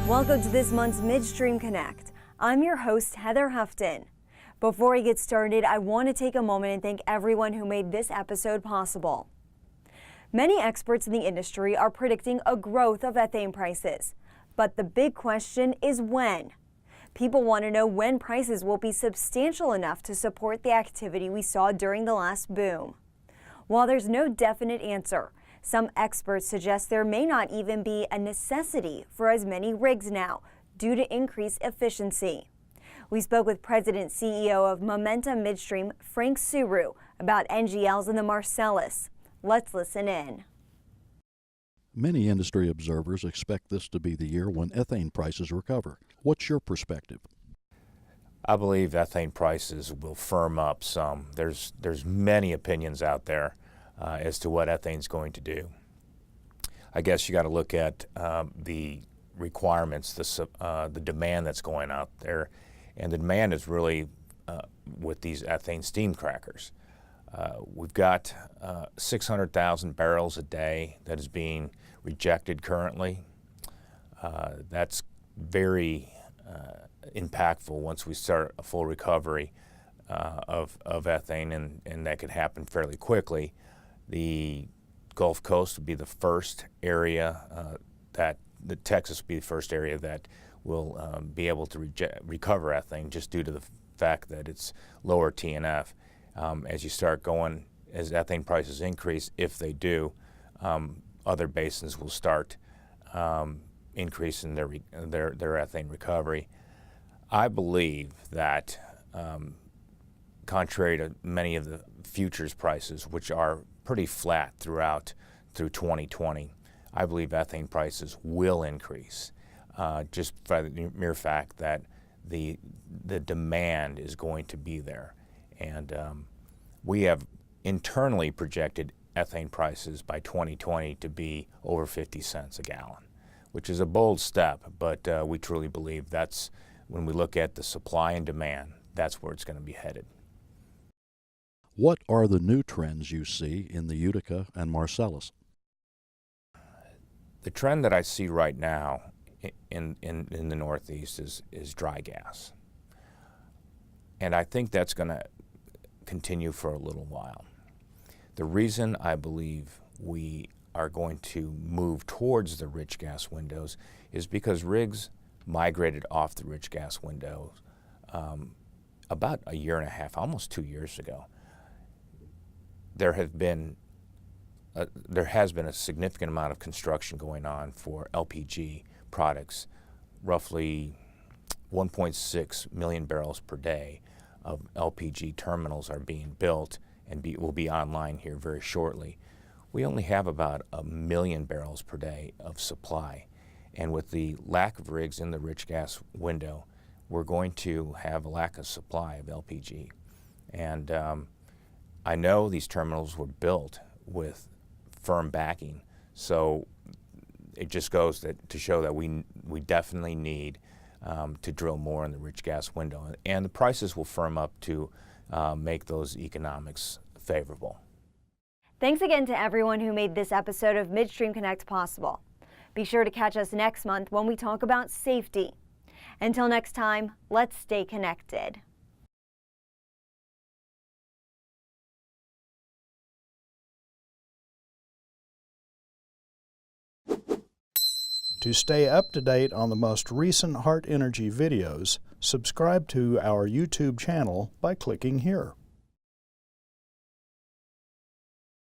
Welcome to this month's Midstream Connect. I'm your host, Heather Houghton. Before we get started, I want to take a moment and thank everyone who made this episode possible. Many experts in the industry are predicting a growth of ethane prices, but the big question is when. People want to know when prices will be substantial enough to support the activity we saw during the last boom. While there's no definite answer, some experts suggest there may not even be a necessity for as many rigs now due to increased efficiency. We spoke with President CEO of Momentum Midstream, Frank Suru, about NGLs in the Marcellus. Let's listen in. Many industry observers expect this to be the year when ethane prices recover. What's your perspective? I believe ethane prices will firm up some. There's many opinions out there as to what ethane's going to do. I guess you got to look at the requirements, the demand that's going out there, and the demand is really with these ethane steam crackers. We've got 600,000 barrels a day that is being rejected currently. That's very impactful once we start a full recovery of ethane, and that could happen fairly quickly. The Gulf Coast would be the first area the Texas will be the first area that will be able to recover ethane just due to the fact that it's lower TNF. As you start going, as ethane prices increase, if they do, other basins will start increasing their ethane recovery. I believe that, contrary to many of the futures prices, which are pretty flat through 2020, I believe ethane prices will increase, just by the mere fact that the demand is going to be there. And we have internally projected ethane prices by 2020 to be over 50 cents a gallon, which is a bold step, but we truly believe that's, when we look at the supply and demand, that's where it's going to be headed. What are the new trends you see in the Utica and Marcellus? The trend that I see right now in the Northeast is dry gas. And I think that's going to continue for a little while. The reason I believe we are going to move towards the rich gas windows is because rigs migrated off the rich gas windows about a year and a half, almost 2 years ago. There has been a significant amount of construction going on for LPG products. Roughly 1.6 million barrels per day of LPG terminals are being built and will be online here very shortly. We only have about 1 million barrels per day of supply. And with the lack of rigs in the rich gas window, we're going to have a lack of supply of LPG. And I know these terminals were built with firm backing, so it just goes to show that we definitely need to drill more in the rich gas window, and the prices will firm up to make those economics favorable. Thanks again to everyone who made this episode of Midstream Connect possible. Be sure to catch us next month when we talk about safety. Until next time, let's stay connected. To stay up to date on the most recent Hart Energy videos, subscribe to our YouTube channel by clicking here.